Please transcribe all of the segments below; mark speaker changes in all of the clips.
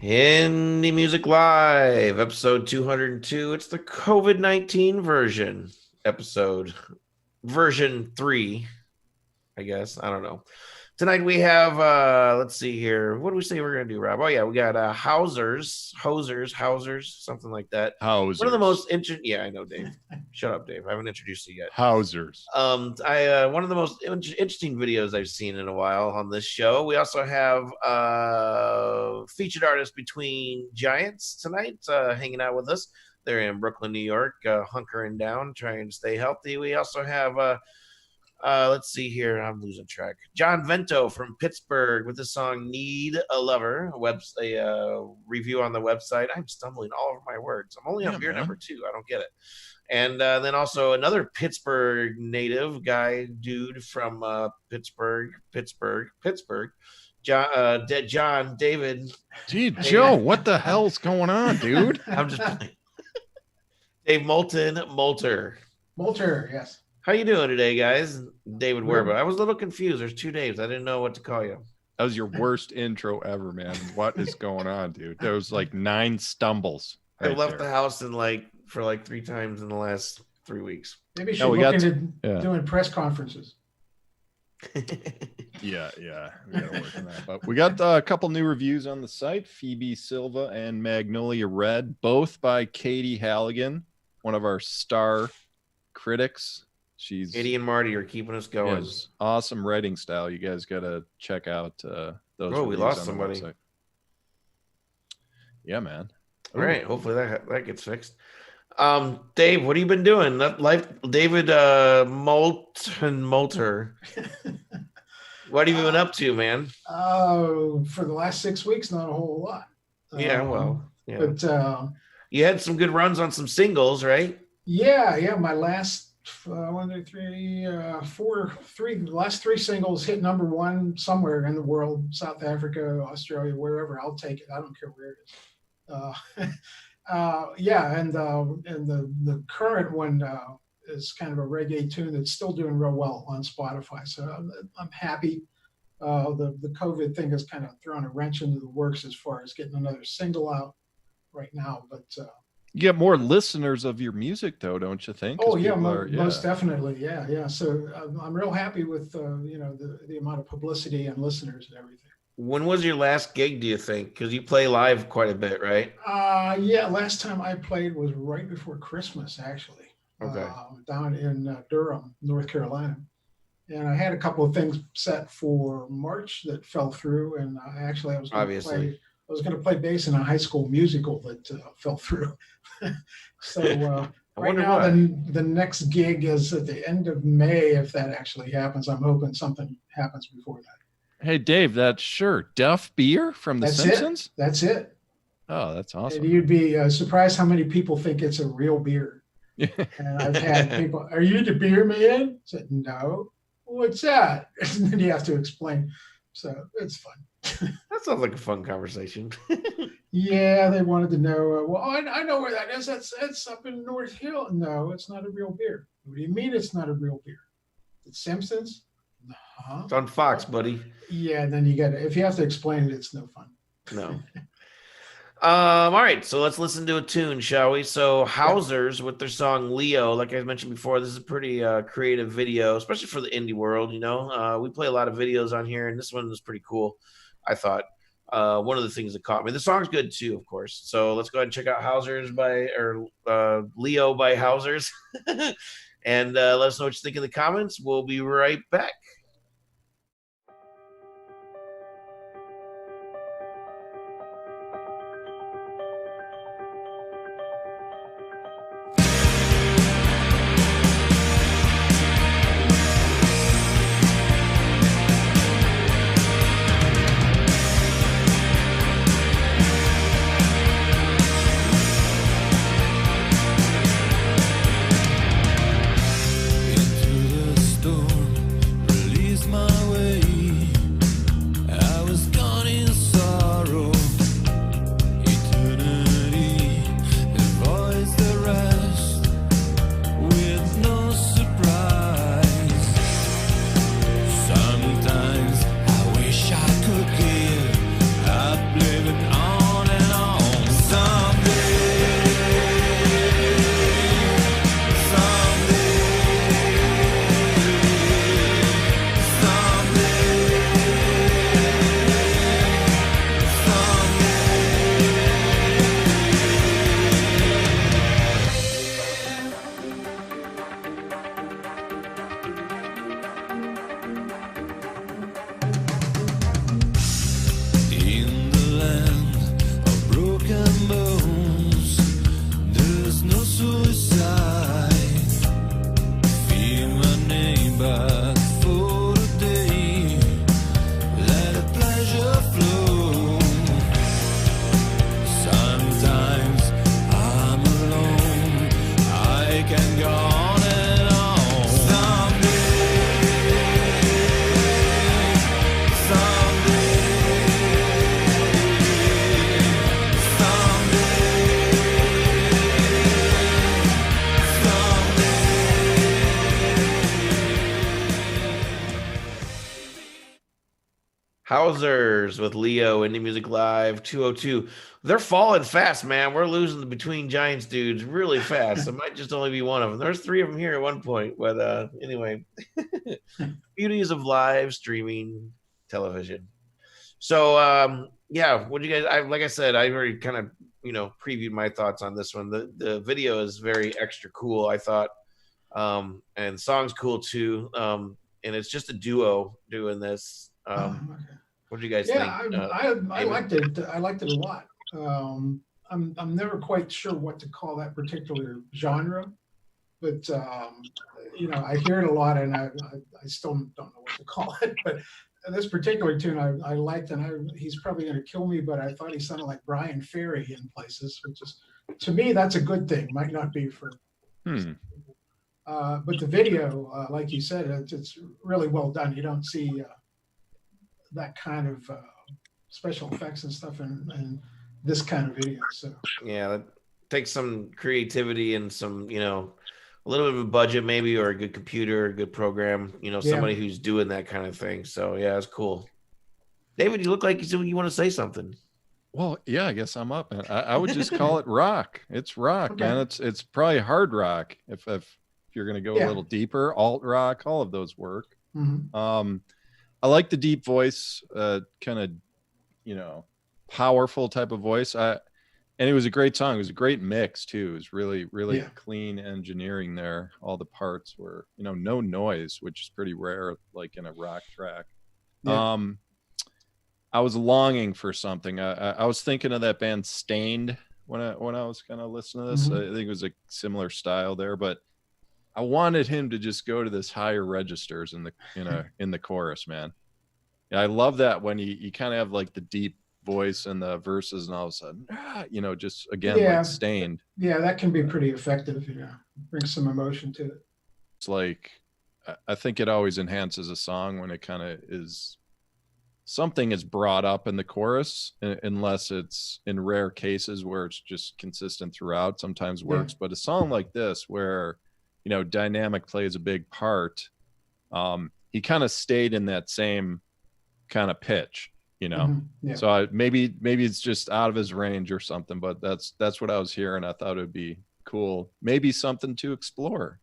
Speaker 1: Indie Music Live, episode 202. It's the COVID-19 version 3, I guess. I don't know. Tonight we have, let's see here. What do we say we're going to do, Rob? Oh, yeah, we got Hausers, something like that.
Speaker 2: Hausers.
Speaker 1: One of the most interesting, yeah, I know, Dave. Shut up, Dave. I haven't introduced you yet.
Speaker 2: Hausers.
Speaker 1: One of the most interesting videos I've seen in a while on this show. We also have featured artists Between Giants tonight hanging out with us. They're in Brooklyn, New York, hunkering down, trying to stay healthy. We also have let's see here. I'm losing track. John Vento from Pittsburgh with the song Need a Lover, a review on the website. I'm stumbling all over my words. I'm only on beer number 2. I don't get it. And then also another Pittsburgh native dude from Pittsburgh. John David.
Speaker 2: Gee, Joe, what the hell's going on, dude?
Speaker 1: I'm just playing. Dave Molter,
Speaker 3: yes.
Speaker 1: How you doing today, guys? David Werba. I was a little confused. There's 2 names. I didn't know what to call you.
Speaker 2: That was your worst intro ever, man. What is going on, dude? There was like 9 stumbles.
Speaker 1: I left the house for 3 times in the last 3 weeks.
Speaker 3: Maybe you should look into doing press conferences.
Speaker 2: Yeah. We gotta work on that. But we got a couple new reviews on the site. Phoebe Silva and Magnolia Red, both by Katie Halligan, one of our star critics.
Speaker 1: Katie and Marty are keeping us going.
Speaker 2: Yes, awesome writing style. You guys got to check out those.
Speaker 1: Oh, we lost somebody.
Speaker 2: Yeah, man.
Speaker 1: All right. Hopefully that gets fixed. Dave, what have you been doing? David Molter. What have you been up to, man?
Speaker 3: For the last 6 weeks, not a whole lot.
Speaker 1: But you had some good runs on some singles, right?
Speaker 3: Yeah. My last the last 3 singles hit number 1 somewhere in the world, South Africa, Australia, wherever. I'll take it. I don't care where it is. And the current one is kind of a reggae tune that's still doing real well on Spotify. So I'm happy. The COVID thing has kind of thrown a wrench into the works as far as getting another single out right now, but
Speaker 2: you get more listeners of your music, though, don't you think?
Speaker 3: Oh, yeah, most definitely. Yeah. So I'm real happy with, the amount of publicity and listeners and everything.
Speaker 1: When was your last gig, do you think? Because you play live quite a bit, right?
Speaker 3: Yeah, last time I played was right before Christmas, actually.
Speaker 1: Okay.
Speaker 3: Down in Durham, North Carolina. And I had a couple of things set for March that fell through. And I was going to play bass in a high school musical that fell through. So right now, the next gig is at the end of May. If that actually happens, I'm hoping something happens before that.
Speaker 2: Hey, Dave, that shirt, Duff Beer from The Simpsons?
Speaker 3: That's it.
Speaker 2: Oh, that's awesome.
Speaker 3: And you'd be surprised how many people think it's a real beer. And I've had people, "Are you the beer man?" I said, "No." "What's that?" And then you have to explain. So it's fun.
Speaker 1: That sounds like a fun conversation.
Speaker 3: Yeah, they wanted to know. I know where that is. That's up in North Hill. No, it's not a real beer. What do you mean it's not a real beer? It's Simpsons? No.
Speaker 1: It's on Fox, buddy.
Speaker 3: Yeah, then if you have to explain it, it's no fun.
Speaker 1: No. All right, so let's listen to a tune, shall we? So Hausers with their song Leo, like I mentioned before, this is a pretty creative video, especially for the indie world, we play a lot of videos on here, and this one was pretty cool, I thought. One of the things that caught me. The song's good too, of course. So let's go ahead and check out Leo by Hausers. And let us know what you think in the comments. We'll be right back.
Speaker 4: Into the storm,
Speaker 1: Hausers with Leo, Indie Music Live 202. They're falling fast, man. We're losing the Between Giants dudes really fast. It might just only be one of them. There's 3 of them here at one point, but anyway, beauties of live streaming television. So yeah, what do you guys? Like I said, I already kind of previewed my thoughts on this one. The video is very extra cool, I thought, and the song's cool too. And it's just a duo doing this.
Speaker 3: Okay.
Speaker 1: What do you guys think?
Speaker 3: I liked it. I liked it a lot. I'm never quite sure what to call that particular genre, but I hear it a lot, and I still don't know what to call it. But this particular tune I liked, and he's probably going to kill me, but I thought he sounded like Brian Ferry in places, which is, to me, that's a good thing. Might not be for some people. But the video, like you said, it's really well done. You don't see that kind of special effects and stuff in this kind of video. So
Speaker 1: yeah, that takes some creativity and some, a little bit of a budget maybe, or a good computer, a good program, somebody who's doing that kind of thing. So yeah, it's cool. David, you look like you want to say something.
Speaker 2: Well, yeah, I guess I'm up. I would just call it rock. It's rock, man. It's probably hard rock. If you're going to go a little deeper, alt rock, all of those work.
Speaker 3: Mm-hmm.
Speaker 2: I like the deep voice, kind of, powerful type of voice. And it was a great song. It was a great mix too. It was really, really clean engineering there. All the parts were, no noise, which is pretty rare, like in a rock track. Yeah. I was longing for something. I was thinking of that band Stained when I was kind of listening to this. I think it was a similar style there, but I wanted him to just go to this higher registers in the chorus, man. Yeah, I love that when you kind of have like the deep voice and the verses, and all of a sudden, just again like Stained.
Speaker 3: Yeah, that can be pretty effective. Brings some emotion to it.
Speaker 2: It's like, I think it always enhances a song when it kind of is something is brought up in the chorus, unless it's in rare cases where it's just consistent throughout. Sometimes works, but a song like this where dynamic plays a big part. He kind of stayed in that same kind of pitch, So maybe it's just out of his range or something, but that's what I was hearing. I thought it'd be cool, maybe something to explore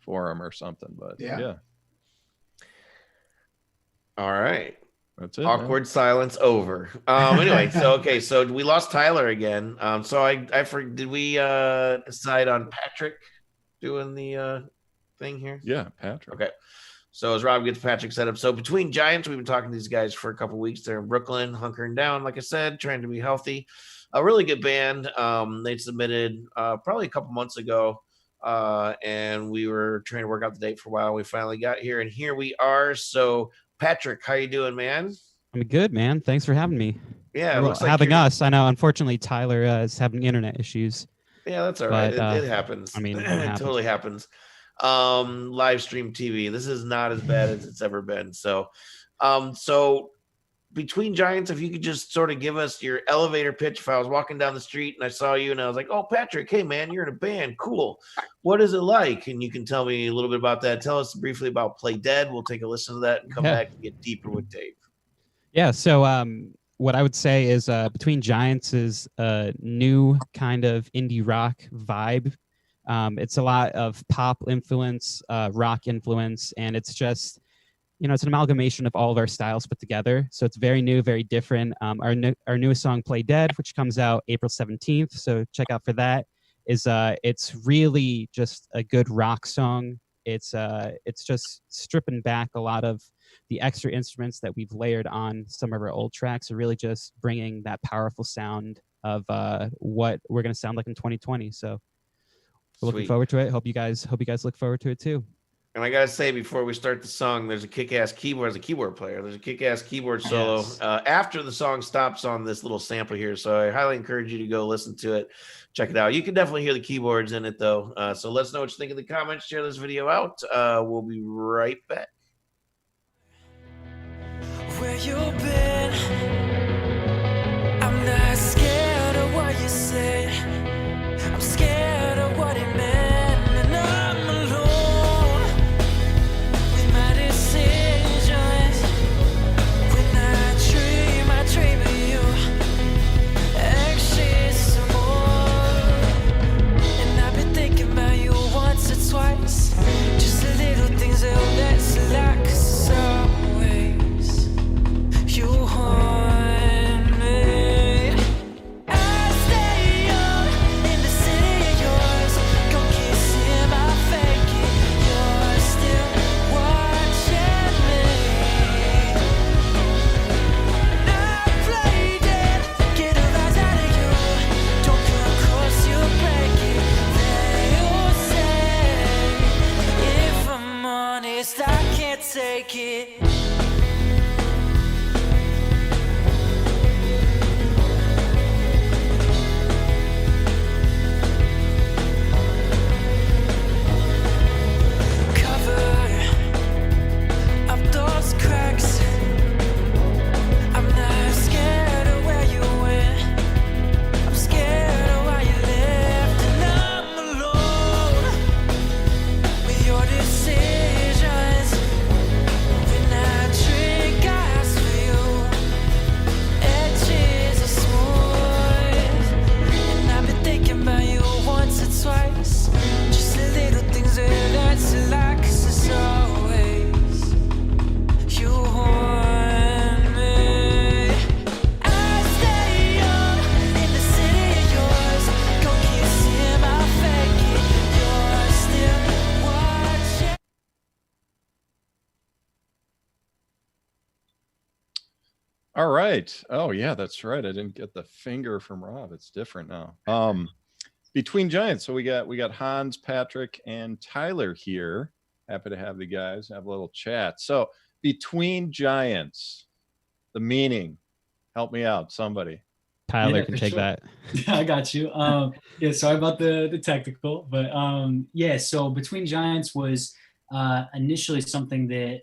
Speaker 2: for him or something. But yeah.
Speaker 1: All right.
Speaker 2: That's it.
Speaker 1: Awkward silence over. Anyway, so we lost Tyler again. So did we decide on Patrick doing the thing here?
Speaker 2: Yeah, Patrick.
Speaker 1: Okay. So as Rob gets Patrick set up. So Between Giants, we've been talking to these guys for a couple of weeks. They're in Brooklyn, hunkering down, like I said, trying to be healthy. A really good band. They submitted probably a couple months ago, and we were trying to work out the date for a while. We finally got here, and here we are. So Patrick, how you doing, man?
Speaker 4: I'm good, man. Thanks for having me.
Speaker 1: Yeah, it looks like
Speaker 4: having us. I know, unfortunately, Tyler is having internet issues.
Speaker 1: Yeah, that's all right. It happens.
Speaker 4: I mean,
Speaker 1: it totally happens. Live stream TV. This is not as bad as it's ever been. So Between Giants, if you could just sort of give us your elevator pitch. If I was walking down the street and I saw you and I was like, oh, Patrick, hey, man, you're in a band. Cool. What is it like? And you can tell me a little bit about that. Tell us briefly about Play Dead. We'll take a listen to that and come back and get deeper with Dave.
Speaker 4: Yeah. So what I would say is Between Giants is a new kind of indie rock vibe. It's a lot of pop influence, rock influence, and it's just, it's an amalgamation of all of our styles put together. So it's very new, very different. Our newest song, Play Dead, which comes out April 17th. So check out for that. It's really just a good rock song. It's just stripping back a lot of the extra instruments that we've layered on some of our old tracks, and really just bringing that powerful sound of what we're going to sound like in 2020. So we're looking forward to it. Hope you guys look forward to it too.
Speaker 1: And I gotta say, before we start the song, there's a kick-ass keyboard. As a keyboard player, there's a kick-ass keyboard solo after the song stops on this little sample here. So I highly encourage you to go listen to it, check it out. You can definitely hear the keyboards in it though. So let us know what you think in the comments. Share this video out. We'll be right back. Where you been? I'm not scared of what you say. I'm scared of what it meant. Not
Speaker 5: I can't take it.
Speaker 2: All right. Oh yeah, that's right. I didn't get the finger from Rob. It's different now. Between Giants. So we got Hans, Patrick, and Tyler here. Happy to have the guys have a little chat. So Between Giants, the meaning. Help me out, somebody.
Speaker 4: Tyler can take that.
Speaker 6: Yeah, I got you. Yeah, sorry about the technical, but yeah. So Between Giants was initially something that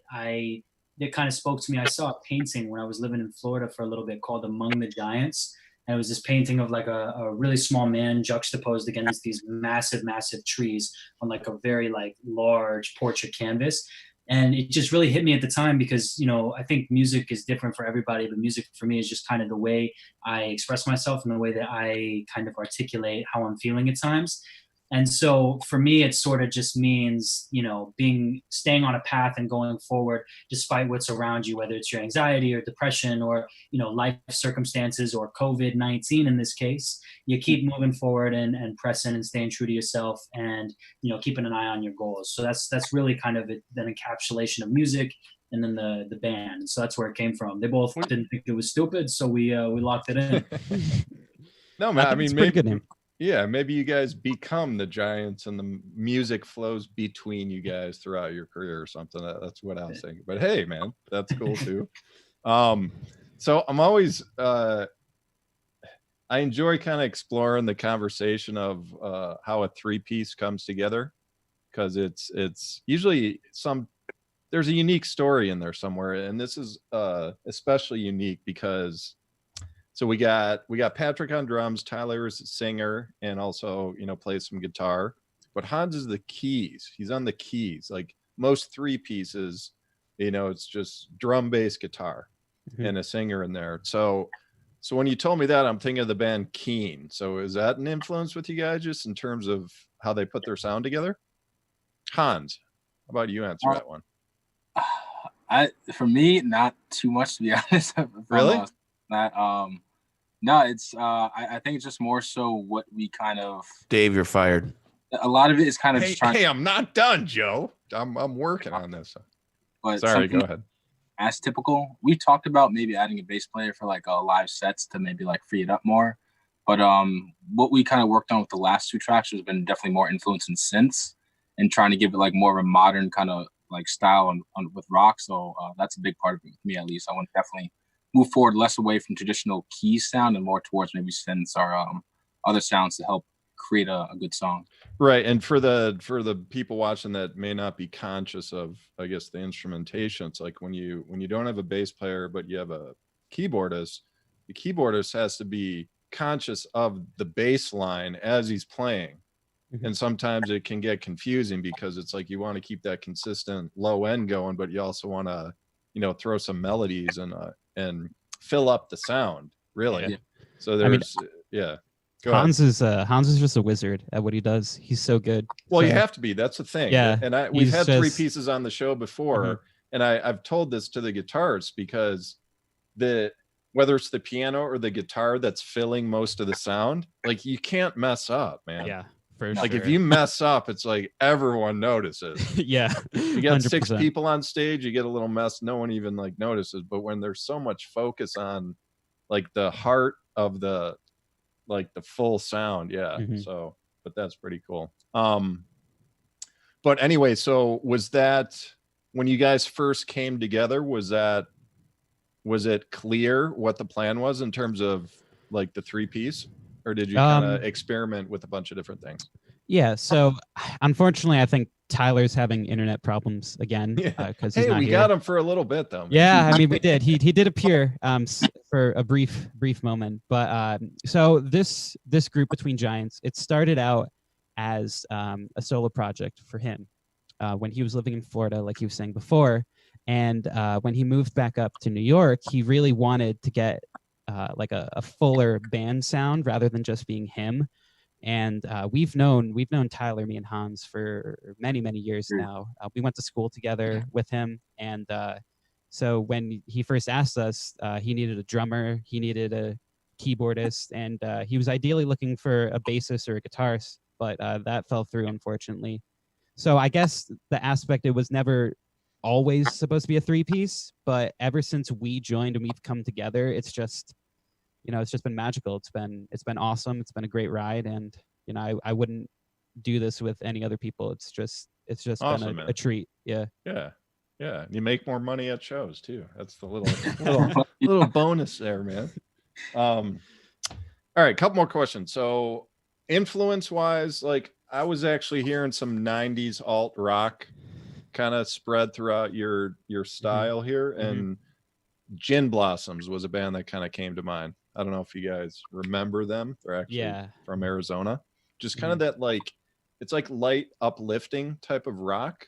Speaker 6: kind of spoke to me. I saw a painting when I was living in Florida for a little bit called Among the Giants. And it was this painting of like a really small man juxtaposed against these massive, massive trees on like a very like large portrait canvas. And it just really hit me at the time because, you know, I think music is different for everybody, but music for me is just kind of the way I express myself and the way that I kind of articulate how I'm feeling at times. And so for me, it sort of just means, you know, staying on a path and going forward despite what's around you, whether it's your anxiety or depression or, you know, life circumstances or COVID-19 in this case. You keep moving forward and pressing and staying true to yourself and, you know, keeping an eye on your goals. So that's really kind of an encapsulation of music and then the band. So that's where it came from. They both didn't think it was stupid, so we locked it in.
Speaker 2: No, man, I mean, maybe
Speaker 4: good name.
Speaker 2: Yeah, maybe you guys become the Giants and the music flows between you guys throughout your career or something. That's what I was thinking. But hey, man, that's cool too. So I'm always I enjoy kind of exploring the conversation of how a three-piece comes together, because it's usually there's a unique story in there somewhere, and this is especially unique because. So we got Patrick on drums, Tyler is a singer and also, you know, plays some guitar. But Hans is the keys. He's on the keys. Like most three pieces, you know, it's just drum, bass, guitar, and a singer in there. So when you told me that, I'm thinking of the band Keen. So is that an influence with you guys just in terms of how they put their sound together? Hans, how about you answer that one?
Speaker 7: For me, not too much, to be honest.
Speaker 2: Really?
Speaker 7: No, it's I think it's just more so what we kind of.
Speaker 1: Dave, you're fired.
Speaker 7: A lot of it is kind of
Speaker 2: hey, I'm not done, Joe. I'm working on this.
Speaker 7: But
Speaker 2: sorry, go ahead.
Speaker 7: As typical, we talked about maybe adding a bass player for like live sets to maybe like free it up more. But what we kind of worked on with the last two tracks has been definitely more influence in synths and trying to give it like more of a modern kind of like style on with rock. So that's a big part of it with me, at least. I want to definitely move forward less away from traditional keys sound and more towards maybe synths or other sounds to help create a good song.
Speaker 2: Right. And for the people watching that may not be conscious of, I guess, the instrumentation, it's like when you don't have a bass player but you have a keyboardist, the keyboardist has to be conscious of the bass line as he's playing. And sometimes it can get confusing because it's like you want to keep that consistent low end going, but you also want to, you know, throw some melodies and fill up the sound, really. Yeah. So there's
Speaker 4: Hans is just a wizard at what he does. He's so good.
Speaker 2: Well, you have to be. That's the thing.
Speaker 4: Yeah.
Speaker 2: And we've had three pieces on the show before, and I've told this to the guitarists because whether it's the piano or the guitar that's filling most of the sound, like you can't mess up, man.
Speaker 4: Yeah. For
Speaker 2: like
Speaker 4: sure.
Speaker 2: If you mess up, it's like everyone notices.
Speaker 4: Yeah.
Speaker 2: You got
Speaker 4: 100%.
Speaker 2: 6 people on stage, you get a little mess, no one even like notices. But when there's so much focus on like the heart of the full sound, so but that's pretty cool. But anyway, so was that when you guys first came together, was it clear what the plan was in terms of like the 3-piece, or did you kind of experiment with a bunch of different things?
Speaker 4: Yeah. So unfortunately, I think Tyler's having internet problems again because he's not
Speaker 2: we
Speaker 4: here.
Speaker 2: got him for a little bit though. Man.
Speaker 4: Yeah, I mean we did. He did appear for a brief moment, but so this group Between Giants, it started out as a solo project for him when he was living in Florida, like he was saying before, and when he moved back up to New York, he really wanted to get like a fuller band sound rather than just being him. And we've known Tyler, me and Hans, for many years now. We went to school together with him, and so when he first asked us, he needed a drummer, he needed a keyboardist, and he was ideally looking for a bassist or a guitarist, but that fell through, unfortunately. So I guess the aspect, it was never always supposed to be a 3-piece, but ever since we joined and we've come together, it's just been magical. It's been awesome. It's been a great ride, and I wouldn't do this with any other people. It's just awesome, been a treat. Yeah.
Speaker 2: You make more money at shows too. That's the little bonus there, man. All right, couple more questions. So influence wise, like I was actually hearing some 90s alt rock kind of spread throughout your style here, and Gin Blossoms was a band that kind of came to mind. I don't know if you guys remember them. They're actually from Arizona. Just kind of that, like, it's like light uplifting type of rock,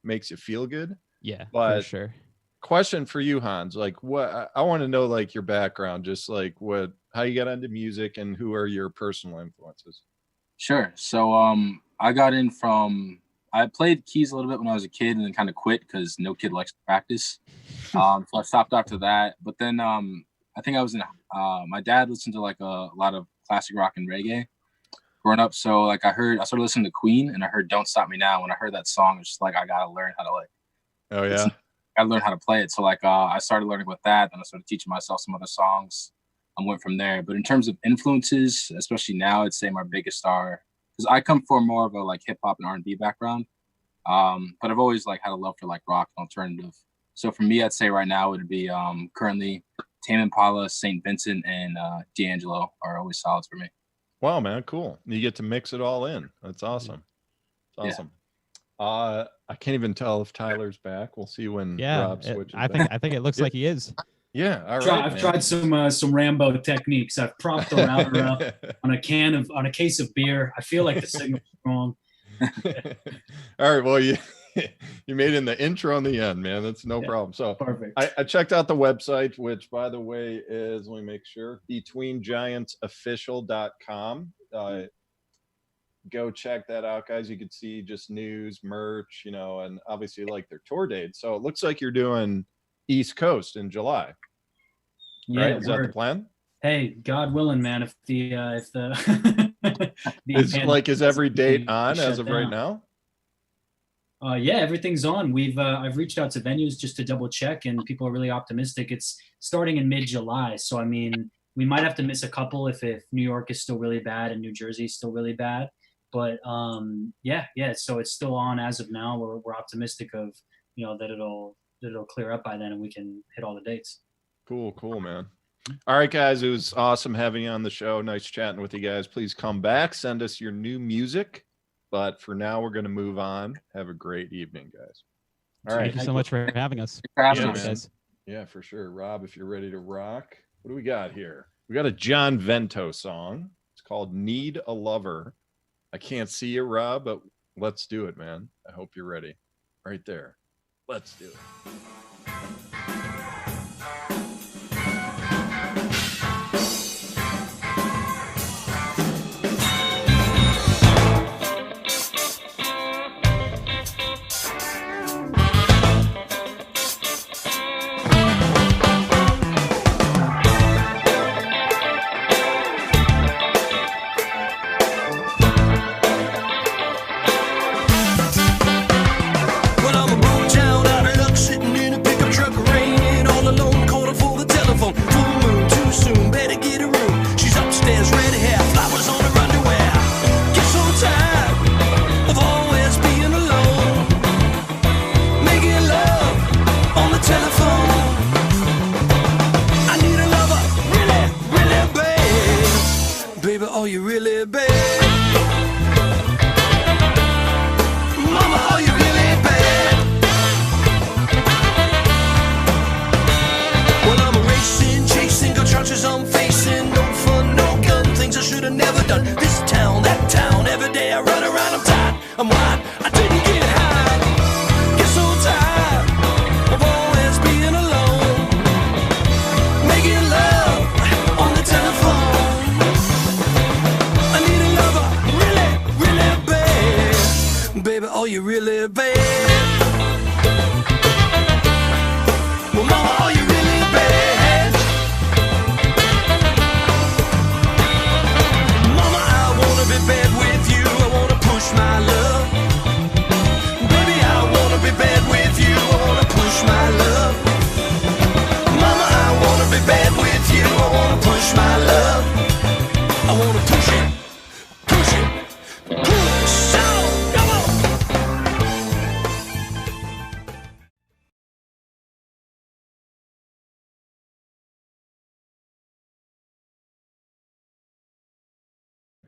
Speaker 2: makes you feel good.
Speaker 4: Yeah,
Speaker 2: but
Speaker 4: for sure.
Speaker 2: Question for you, Hans, like what I want to know, like your background, just like how you got into music and who are your personal influences?
Speaker 7: Sure. So I got in I played keys a little bit when I was a kid and then kind of quit because no kid likes to practice. So I stopped after that. But then I think I was my dad listened to like a lot of classic rock and reggae growing up. So like I started listening to Queen, and I heard Don't Stop Me Now. When I heard that song, it's just like, I got to learn how to I learned how to play it. So like I started learning with that. Then I started teaching myself some other songs. I went from there. But in terms of influences, especially now, I'd say my biggest are, because I come from more of a like hip hop and R&B background. But I've always like had a love for like rock and alternative. So for me, I'd say right now it would be currently Tame Impala, St. Vincent, and D'Angelo are always solids for me.
Speaker 2: Wow, man, cool. You get to mix it all in. That's awesome. It's awesome. I can't even tell if Tyler's back. We'll see when Rob switches.
Speaker 4: I think it looks like he is.
Speaker 2: Yeah, all right.
Speaker 6: I've tried some Rambo techniques. I've propped the router up on a case of beer. I feel like the signal's wrong.
Speaker 2: All right, well, you made it in the intro and the end, man. That's no problem. So
Speaker 6: perfect.
Speaker 2: I checked out the website, which by the way is, let me make sure, betweengiantsofficial.com. Go check that out, guys. You can see just news, merch, and obviously like their tour date. So it looks like you're doing East Coast in July.
Speaker 6: Yeah,
Speaker 2: right? Is that the plan?
Speaker 6: Hey, God willing, man. If the
Speaker 2: is every date on as of right now?
Speaker 6: Yeah, everything's on. I've reached out to venues just to double check, and people are really optimistic. It's starting in mid-July, so I mean, we might have to miss a couple if New York is still really bad and New Jersey is still really bad. But yeah. So it's still on as of now. We're optimistic of that it'll clear up by then and we can hit all the dates.
Speaker 2: Cool, man. All right, guys, it was awesome having you on the show. Nice chatting with you guys. Please come back, send us your new music. But for now, we're going to move on. Have a great evening, guys. All right.
Speaker 4: Thank you so much for having us.
Speaker 2: Yeah, for sure. Rob, if you're ready to rock, what do we got here? We got a John Vento song. It's called Need a Lover. I can't see you, Rob, but let's do it, man. I hope you're ready. Right there. Let's do it.
Speaker 5: Well, I'm a broke town out of luck, sitting in a pickup truck.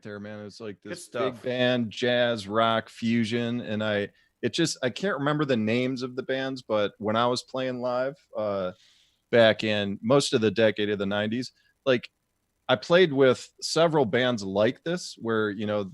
Speaker 2: there, man. It's like
Speaker 1: Good
Speaker 2: this
Speaker 1: stuff.
Speaker 2: big band, jazz, rock, fusion, and I can't remember the names of the bands, but when I was playing live back in most of the decade of the 90s, like I played with several bands like this where, you know,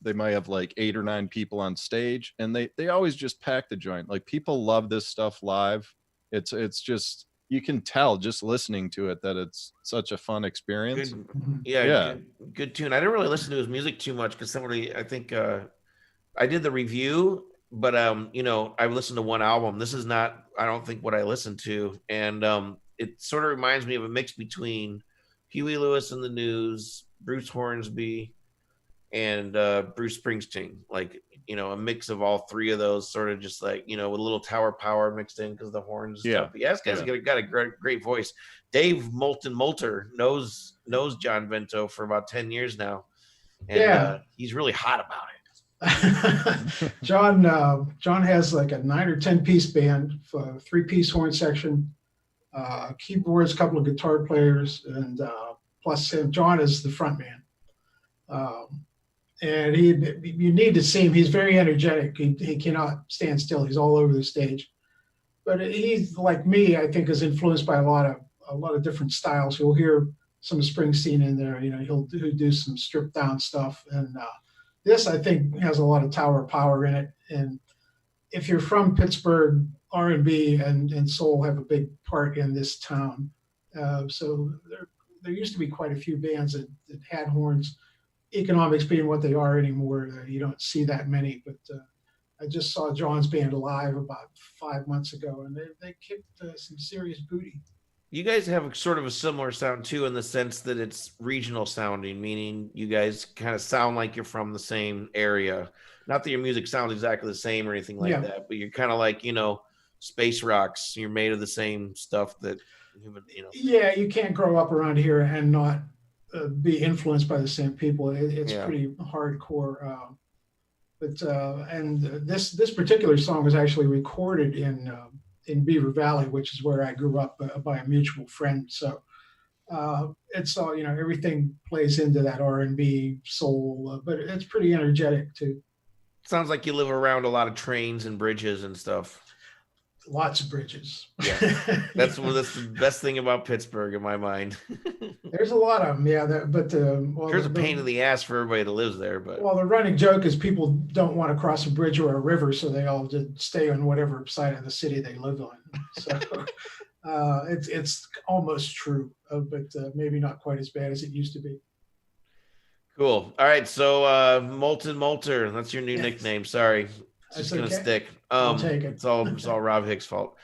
Speaker 2: they might have like 8 or 9 people on stage, and they always just pack the joint. Like people love this stuff live. It's just, you can tell just listening to it that it's such a fun experience.
Speaker 1: Good,
Speaker 3: Mhm.
Speaker 1: yeah. Good tune. I didn't really listen to his music too much because somebody, I think I did the review, but you know, I listened to one album. This is not, I don't think, what I listened to, and it sort of reminds me of a mix between Huey Lewis and the News, Bruce Hornsby, and Bruce Springsteen. Like, you know, a mix of all three of those, sort of just like, you know, with a little Tower Power mixed in because the horns and stuff. But yeah, this guy's got a great voice. Dave Molter knows John Vento for about 10 years now, and he's really hot about it.
Speaker 3: John has like a 9 or 10 piece band, 3-piece horn section, keyboards, a couple of guitar players, and plus him. John is the front man. And you need to see him. He's very energetic. He cannot stand still. He's all over the stage. But he's like me, I think, is influenced by a lot of different styles. You'll hear some Springsteen in there. You know, he'll do some stripped down stuff. And this, I think, has a lot of Tower Power in it. And if you're from Pittsburgh, R&B and soul have a big part in this town. So there used to be quite a few bands that had horns. Economics being what they are anymore, you don't see that many. But I just saw John's band live about 5 months ago, and they kicked some serious booty.
Speaker 1: You guys have a sort of a similar sound too, in the sense that it's regional sounding, meaning you guys kind of sound like you're from the same area. Not that your music sounds exactly the same or anything like that, but you're kind of like, you know, space rocks. You're made of the same stuff that human, you know.
Speaker 3: Yeah, you can't grow up around here and not be influenced by the same people. It's pretty hardcore. And this particular song was actually recorded in Beaver Valley, which is where I grew up, by a mutual friend. So it's all, you know, everything plays into that R&B soul, but it's pretty energetic too.
Speaker 1: Sounds like you live around a lot of trains and bridges and stuff.
Speaker 3: Lots of bridges.
Speaker 1: Yeah, that's the best thing about Pittsburgh in my mind.
Speaker 3: There's a lot of them,
Speaker 1: There's a pain in the ass for everybody that lives there, but
Speaker 3: the running joke is people don't want to cross a bridge or a river, so they all just stay on whatever side of the city they live on. So it's almost true, but maybe not quite as bad as it used to be.
Speaker 1: Cool. All right, so Molter, that's your new nickname. Sorry. It's just gonna stick.
Speaker 3: I'll take it.
Speaker 1: It's all Rob Hicks' fault.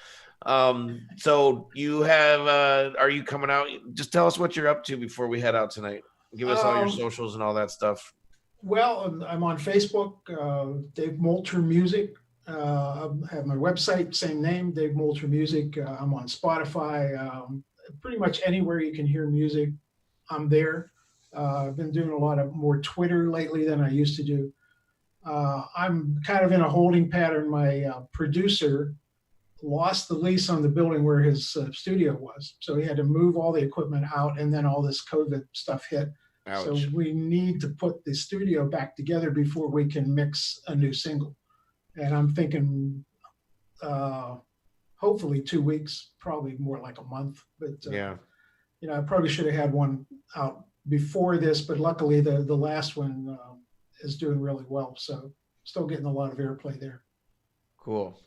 Speaker 1: So you have are you coming out? Just tell us what you're up to before we head out tonight. Give us all your socials and all that stuff.
Speaker 3: Well, I'm on Facebook, Dave Molter Music. I have my website, same name, Dave Molter Music. I'm on Spotify. Pretty much anywhere you can hear music, I'm there. I've been doing a lot of more Twitter lately than I used to do. I'm kind of in a holding pattern. My producer lost the lease on the building where his studio was. So he had to move all the equipment out, and then all this COVID stuff hit.
Speaker 1: Ouch.
Speaker 3: So we need to put the studio back together before we can mix a new single. And I'm thinking hopefully 2 weeks, probably more like a month. But you know, I probably should have had one out before this, but luckily the last one is doing really well. So still getting a lot of airplay there.
Speaker 1: Cool.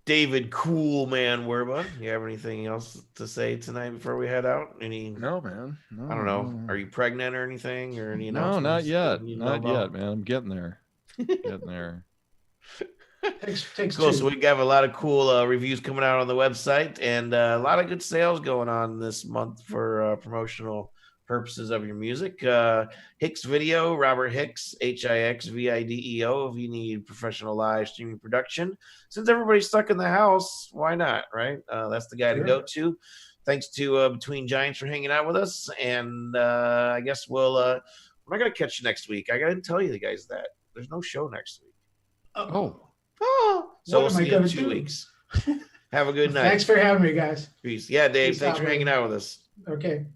Speaker 1: David Cool Man Werba, you have anything else to say tonight before we head out?
Speaker 2: No, man. No,
Speaker 1: I don't know. Are you pregnant or anything, or any?
Speaker 2: No, not yet. Not yet, man. I'm getting there. Getting there.
Speaker 3: Takes
Speaker 1: cool.
Speaker 3: two.
Speaker 1: So we have a lot of cool reviews coming out on the website, and a lot of good sales going on this month for promotional purposes of your music. Hixvideo, Robert Hicks, Hixvideo, if you need professional live streaming production. Since everybody's stuck in the house, why not, right? That's the guy to go to. Thanks to Between Giants for hanging out with us, and I guess we're not going to catch you next week. I got to tell you guys that there's no show next week.
Speaker 3: Oh.
Speaker 1: So we'll see you in 2 weeks. Have a good night.
Speaker 3: Thanks for having me, guys.
Speaker 1: Peace. Yeah, Dave,
Speaker 3: Peace
Speaker 1: thanks
Speaker 3: out,
Speaker 1: for hanging out with us.
Speaker 3: Okay.